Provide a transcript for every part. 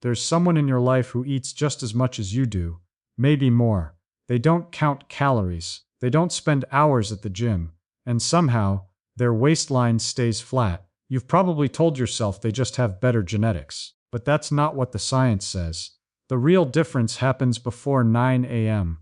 there's someone in your life who eats just as much as you do, maybe more. They don't count calories. They don't spend hours at the gym. And somehow, their waistline stays flat. You've probably told yourself they just have better genetics. But that's not what the science says. The real difference happens before 9 a.m.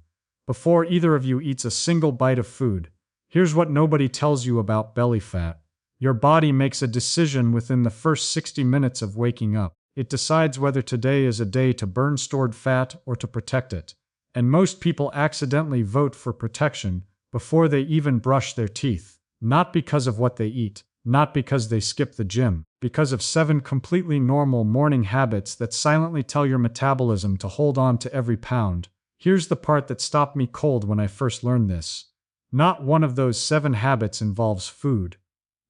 Before either of you eats a single bite of food. Here's what nobody tells you about belly fat. Your body makes a decision within the first 60 minutes of waking up. It decides whether today is a day to burn stored fat or to protect it. And most people accidentally vote for protection before they even brush their teeth. Not because of what they eat, not because they skip the gym, because of 7 completely normal morning habits that silently tell your metabolism to hold on to every pound. Here's the part that stopped me cold when I first learned this. Not one of those 7 habits involves food.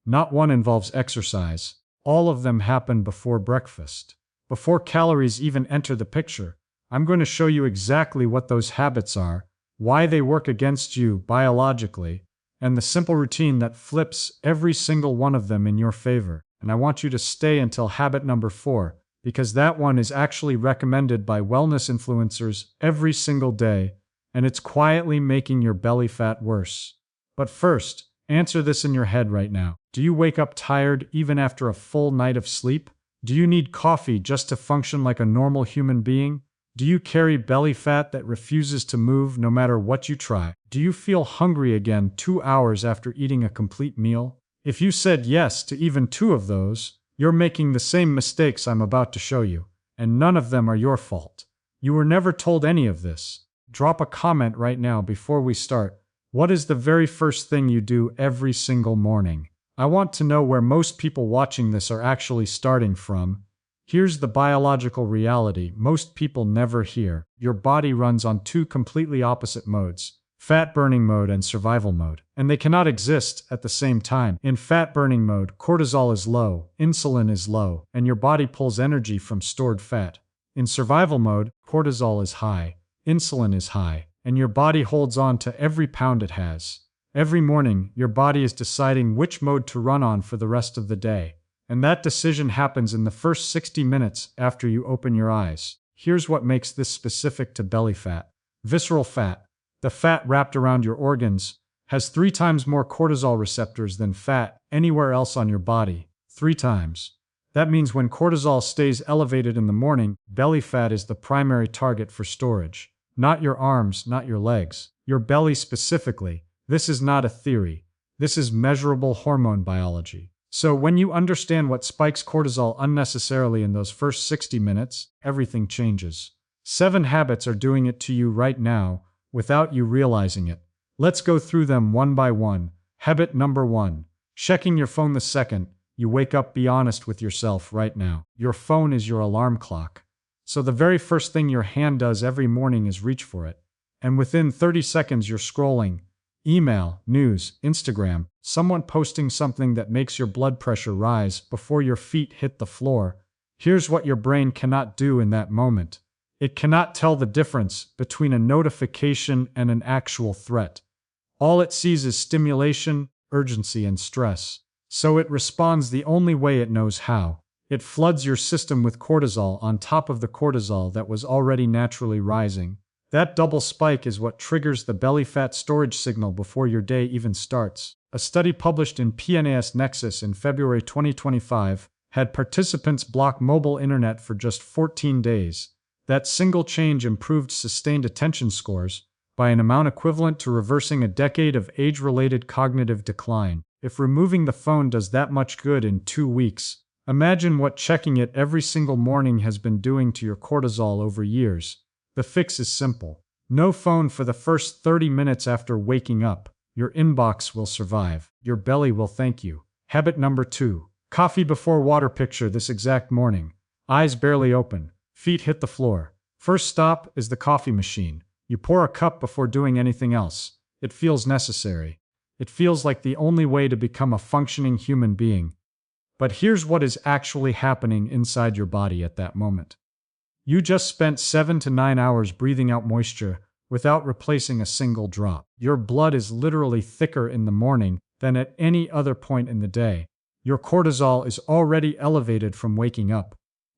Not one involves exercise. All of them happen before breakfast. Before calories even enter the picture. I'm going to show you exactly what those habits are, why they work against you biologically, and the simple routine that flips every single one of them in your favor. And I want you to stay until habit number 4, because that one is actually recommended by wellness influencers every single day, and it's quietly making your belly fat worse. But first, answer this in your head right now. Do you wake up tired even after a full night of sleep? Do you need coffee just to function like a normal human being? Do you carry belly fat that refuses to move no matter what you try? Do you feel hungry again 2 hours after eating a complete meal? If you said yes to even 2 of those, you're making the same mistakes I'm about to show you, and none of them are your fault. You were never told any of this. Drop a comment right now before we start. What is the very first thing you do every single morning? I want to know where most people watching this are actually starting from. Here's the biological reality most people never hear. Your body runs on 2 completely opposite modes, fat-burning mode and survival mode, and they cannot exist at the same time. In fat-burning mode, cortisol is low, insulin is low, and your body pulls energy from stored fat. In survival mode, cortisol is high, insulin is high, and your body holds on to every pound it has. Every morning, your body is deciding which mode to run on for the rest of the day. And that decision happens in the first 60 minutes after you open your eyes. Here's what makes this specific to belly fat. Visceral fat, the fat wrapped around your organs, has 3 times more cortisol receptors than fat anywhere else on your body. 3 times. That means when cortisol stays elevated in the morning, belly fat is the primary target for storage. Not your arms, not your legs. Your belly specifically. This is not a theory. This is measurable hormone biology. So when you understand what spikes cortisol unnecessarily in those first 60 minutes, everything changes. 7 habits are doing it to you right now, without you realizing it. Let's go through them one by one. Habit number 1. Checking your phone the second you wake up. Be honest with yourself right now. Your phone is your alarm clock. So the very first thing your hand does every morning is reach for it. And within 30 seconds you're scrolling. Email, news, Instagram, someone posting something that makes your blood pressure rise before your feet hit the floor. Here's what your brain cannot do in that moment. It cannot tell the difference between a notification and an actual threat. All it sees is stimulation, urgency, and stress. So it responds the only way it knows how. It floods your system with cortisol on top of the cortisol that was already naturally rising. That double spike is what triggers the belly fat storage signal before your day even starts. A study published in PNAS Nexus in February 2025 had participants block mobile internet for just 14 days. That single change improved sustained attention scores by an amount equivalent to reversing a decade of age-related cognitive decline. If removing the phone does that much good in 2 weeks, imagine what checking it every single morning has been doing to your cortisol over years. The fix is simple. No phone for the first 30 minutes after waking up. Your inbox will survive. Your belly will thank you. Habit number 2. Coffee before water. Picture this exact morning. Eyes barely open. Feet hit the floor. First stop is the coffee machine. You pour a cup before doing anything else. It feels necessary. It feels like the only way to become a functioning human being. But here's what is actually happening inside your body at that moment. You just spent 7 to 9 hours breathing out moisture without replacing a single drop. Your blood is literally thicker in the morning than at any other point in the day. Your cortisol is already elevated from waking up.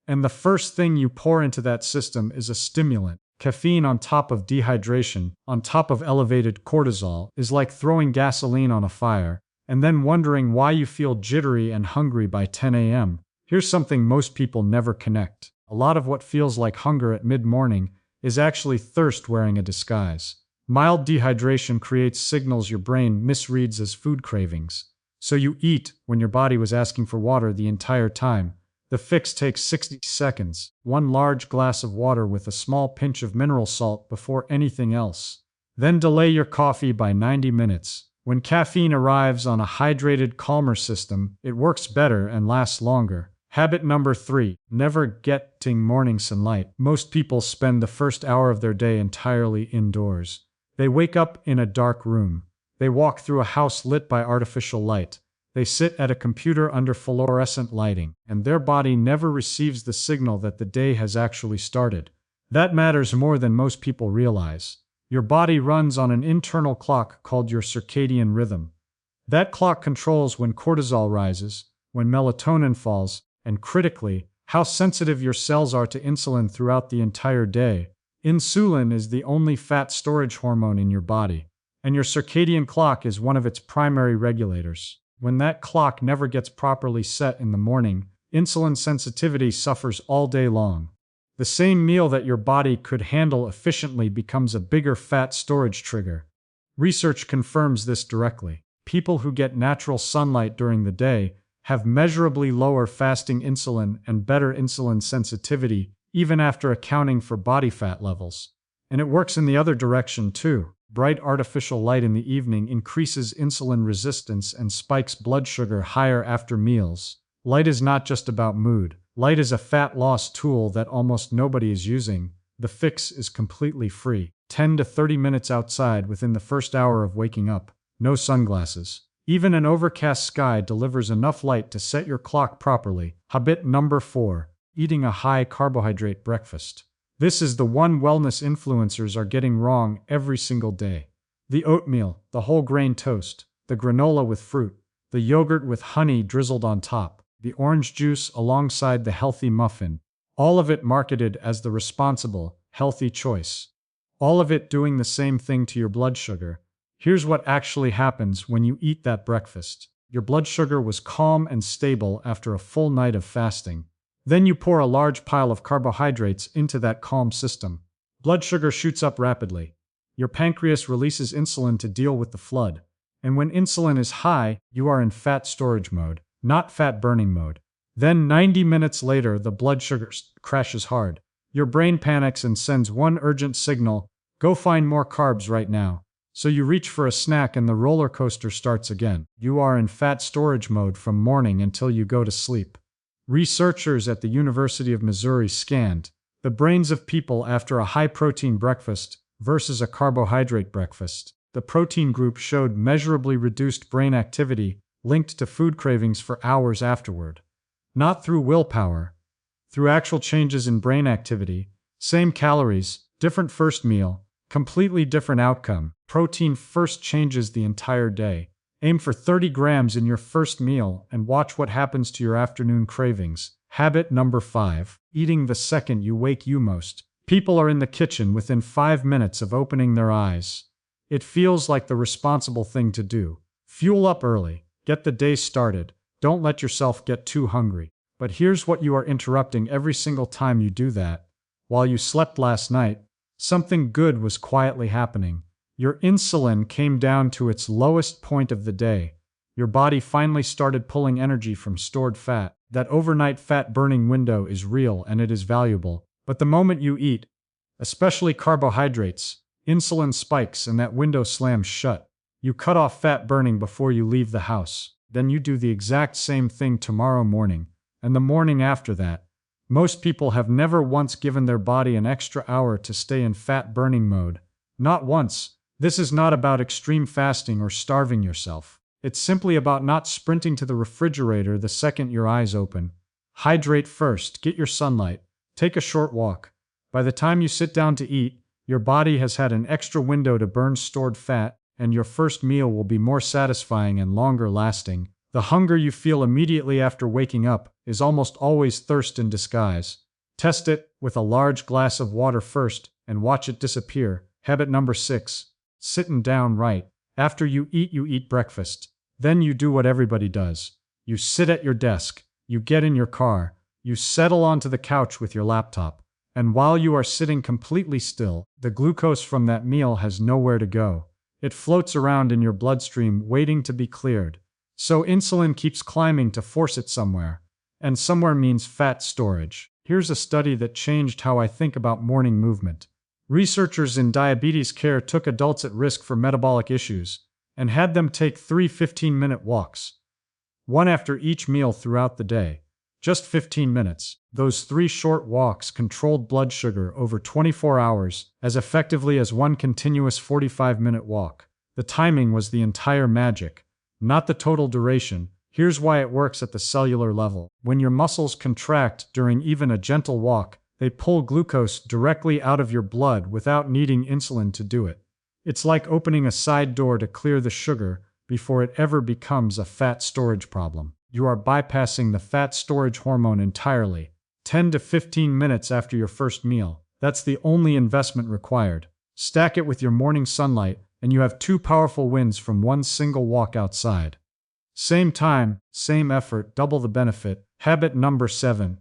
And the first thing you pour into that system is a stimulant. Caffeine on top of dehydration, on top of elevated cortisol, is like throwing gasoline on a fire, and then wondering why you feel jittery and hungry by 10 a.m. Here's something most people never connect. A lot of what feels like hunger at mid-morning is actually thirst wearing a disguise. Mild dehydration creates signals your brain misreads as food cravings. So you eat when your body was asking for water the entire time. The fix takes 60 seconds, one large glass of water with a small pinch of mineral salt before anything else. Then delay your coffee by 90 minutes. When caffeine arrives on a hydrated, calmer system, it works better and lasts longer. Habit number 3, never getting morning sunlight. Most people spend the first hour of their day entirely indoors. They wake up in a dark room. They walk through a house lit by artificial light. They sit at a computer under fluorescent lighting, and their body never receives the signal that the day has actually started. That matters more than most people realize. Your body runs on an internal clock called your circadian rhythm. That clock controls when cortisol rises, when melatonin falls, and critically, how sensitive your cells are to insulin throughout the entire day. Insulin is the only fat storage hormone in your body, and your circadian clock is one of its primary regulators. When that clock never gets properly set in the morning, insulin sensitivity suffers all day long. The same meal that your body could handle efficiently becomes a bigger fat storage trigger. Research confirms this directly. People who get natural sunlight during the day have measurably lower fasting insulin and better insulin sensitivity, even after accounting for body fat levels. And it works in the other direction too. Bright artificial light in the evening increases insulin resistance and spikes blood sugar higher after meals. Light is not just about mood. Light is a fat loss tool that almost nobody is using. The fix is completely free. 10 to 30 minutes outside within the first hour of waking up. No sunglasses. Even an overcast sky delivers enough light to set your clock properly. Habit number 4. Eating a high-carbohydrate breakfast. This is the one wellness influencers are getting wrong every single day. The oatmeal, the whole grain toast, the granola with fruit, the yogurt with honey drizzled on top, the orange juice alongside the healthy muffin. All of it marketed as the responsible, healthy choice. All of it doing the same thing to your blood sugar. Here's what actually happens when you eat that breakfast. Your blood sugar was calm and stable after a full night of fasting. Then you pour a large pile of carbohydrates into that calm system. Blood sugar shoots up rapidly. Your pancreas releases insulin to deal with the flood. And when insulin is high, you are in fat storage mode, not fat burning mode. Then 90 minutes later, the blood sugar crashes hard. Your brain panics and sends one urgent signal: go find more carbs right now. So you reach for a snack and the roller coaster starts again. You are in fat storage mode from morning until you go to sleep. Researchers at the University of Missouri scanned the brains of people after a high-protein breakfast versus a carbohydrate breakfast. The protein group showed measurably reduced brain activity linked to food cravings for hours afterward. Not through willpower, through actual changes in brain activity. Same calories, different first meal, completely different outcome. Protein first changes the entire day. Aim for 30 grams in your first meal and watch what happens to your afternoon cravings. Habit number 5. Eating the second you wake you most. People are in the kitchen within 5 minutes of opening their eyes. It feels like the responsible thing to do. Fuel up early. Get the day started. Don't let yourself get too hungry. But here's what you are interrupting every single time you do that. While you slept last night, something good was quietly happening. Your insulin came down to its lowest point of the day. Your body finally started pulling energy from stored fat. That overnight fat burning window is real and it is valuable. But the moment you eat, especially carbohydrates, insulin spikes and that window slams shut. You cut off fat burning before you leave the house. Then you do the exact same thing tomorrow morning, and the morning after that. Most people have never once given their body an extra hour to stay in fat burning mode. Not once. This is not about extreme fasting or starving yourself. It's simply about not sprinting to the refrigerator the second your eyes open. Hydrate first, get your sunlight, take a short walk. By the time you sit down to eat, your body has had an extra window to burn stored fat, and your first meal will be more satisfying and longer lasting. The hunger you feel immediately after waking up is almost always thirst in disguise. Test it with a large glass of water first and watch it disappear. Habit number 6. Sitting down right. After you eat breakfast. Then you do what everybody does. You sit at your desk. You get in your car. You settle onto the couch with your laptop. And while you are sitting completely still, the glucose from that meal has nowhere to go. It floats around in your bloodstream waiting to be cleared. So insulin keeps climbing to force it somewhere. And somewhere means fat storage. Here's a study that changed how I think about morning movement. Researchers in diabetes care took adults at risk for metabolic issues and had them take 3 15-minute walks. One after each meal throughout the day. Just 15 minutes. Those 3 short walks controlled blood sugar over 24 hours as effectively as one continuous 45-minute walk. The timing was the entire magic, not the total duration. Here's why it works at the cellular level. When your muscles contract during even a gentle walk, they pull glucose directly out of your blood without needing insulin to do it. It's like opening a side door to clear the sugar before it ever becomes a fat storage problem. You are bypassing the fat storage hormone entirely. 10 to 15 minutes after your first meal. That's the only investment required. Stack it with your morning sunlight, and you have 2 powerful wins from one single walk outside. Same time, same effort, double the benefit. Habit number 7.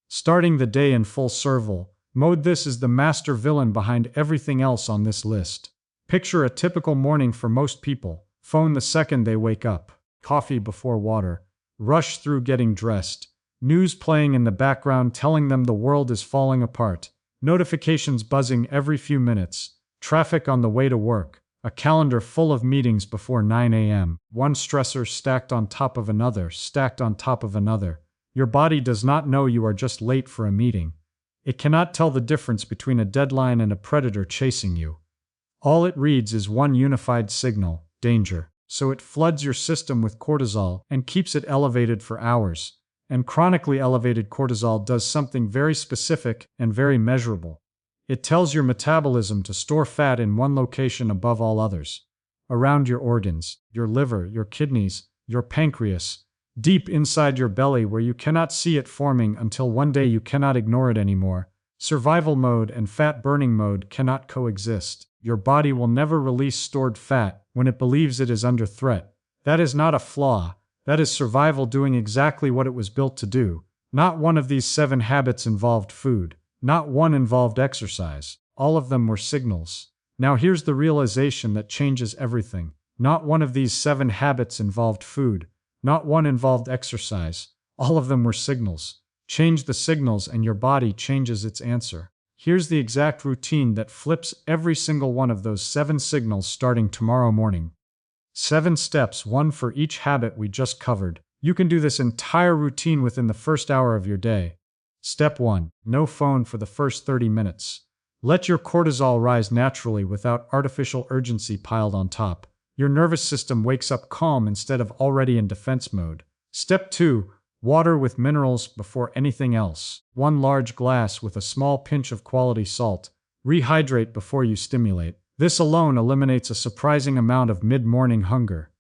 Starting the day in full survival mode. This is the master villain behind everything else on this list. Picture a typical morning for most people. Phone the second they wake up. Coffee before water. Rush through getting dressed. News playing in the background telling them the world is falling apart. Notifications buzzing every few minutes. Traffic on the way to work. A calendar full of meetings before 9 a.m. One stressor stacked on top of another, stacked on top of another. Your body does not know you are just late for a meeting. It cannot tell the difference between a deadline and a predator chasing you. All it reads is one unified signal, danger. So it floods your system with cortisol and keeps it elevated for hours. And chronically elevated cortisol does something very specific and very measurable. It tells your metabolism to store fat in one location above all others. Around your organs, your liver, your kidneys, your pancreas, deep inside your belly where you cannot see it forming until one day you cannot ignore it anymore. Survival mode and fat burning mode cannot coexist. Your body will never release stored fat when it believes it is under threat. That is not a flaw. That is survival doing exactly what it was built to do. Not one of these 7 habits involved food. Not one involved exercise. All of them were signals. Now here's the realization that changes everything. Not one of these 7 habits involved food. Not one involved exercise. All of them were signals. Change the signals and your body changes its answer. Here's the exact routine that flips every single one of those 7 signals starting tomorrow morning. 7 steps, 1 for each habit we just covered. You can do this entire routine within the first hour of your day. Step 1. No phone for the first 30 minutes. Let your cortisol rise naturally without artificial urgency piled on top. Your nervous system wakes up calm instead of already in defense mode. Step 2. Water with minerals before anything else. 1 large glass with a small pinch of quality salt. Rehydrate before you stimulate. This alone eliminates a surprising amount of mid-morning hunger.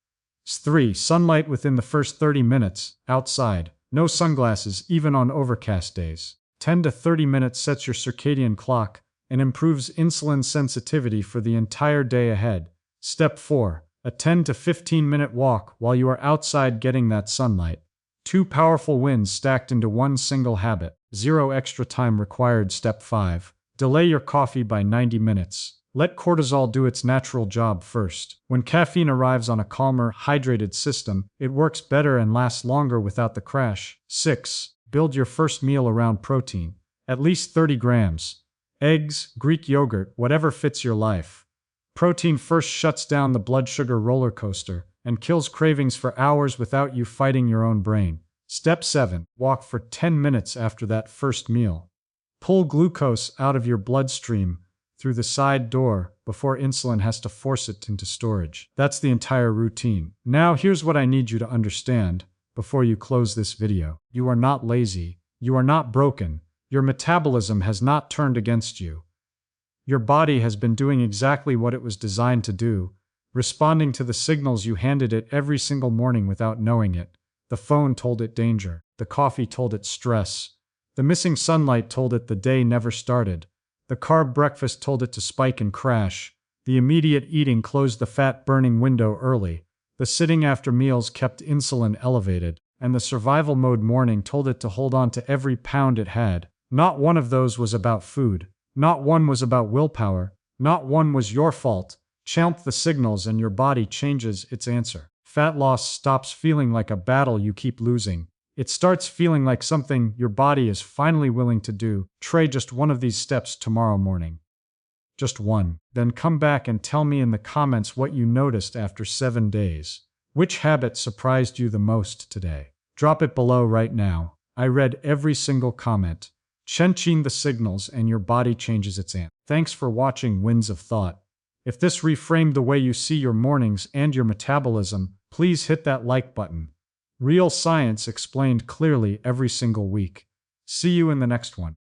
3. Sunlight within the first 30 minutes, outside. No sunglasses, even on overcast days. 10 to 30 minutes sets your circadian clock and improves insulin sensitivity for the entire day ahead. Step 4. A 10 to 15-minute walk while you are outside getting that sunlight. 2 powerful wins stacked into one single habit. 0 extra time required. Step 5. Delay your coffee by 90 minutes. Let cortisol do its natural job first. When caffeine arrives on a calmer, hydrated system, it works better and lasts longer without the crash. 6. Build your first meal around protein. At least 30 grams. Eggs, Greek yogurt, whatever fits your life. Protein first shuts down the blood sugar roller coaster and kills cravings for hours without you fighting your own brain. Step 7. Walk for 10 minutes after that first meal. Pull glucose out of your bloodstream through the side door before insulin has to force it into storage. That's the entire routine. Now here's what I need you to understand before you close this video. You are not lazy. You are not broken. Your metabolism has not turned against you. Your body has been doing exactly what it was designed to do, responding to the signals you handed it every single morning without knowing it. The phone told it danger. The coffee told it stress. The missing sunlight told it the day never started. The carb breakfast told it to spike and crash. The immediate eating closed the fat-burning window early. The sitting after meals kept insulin elevated. And the survival mode morning told it to hold on to every pound it had. Not one of those was about food. Not one was about willpower. Not one was your fault. Chant the signals and your body changes its answer. Fat loss stops feeling like a battle you keep losing. It starts feeling like something your body is finally willing to do. Try just one of these steps tomorrow morning. Just one. Then come back and tell me in the comments what you noticed after 7 days. Which habit surprised you the most today? Drop it below right now. I read every single comment. Chin the signals and your body changes its answer. Thanks for watching Winds of Thought. If this reframed the way you see your mornings and your metabolism, please hit that like button. Real science explained clearly every single week. See you in the next one.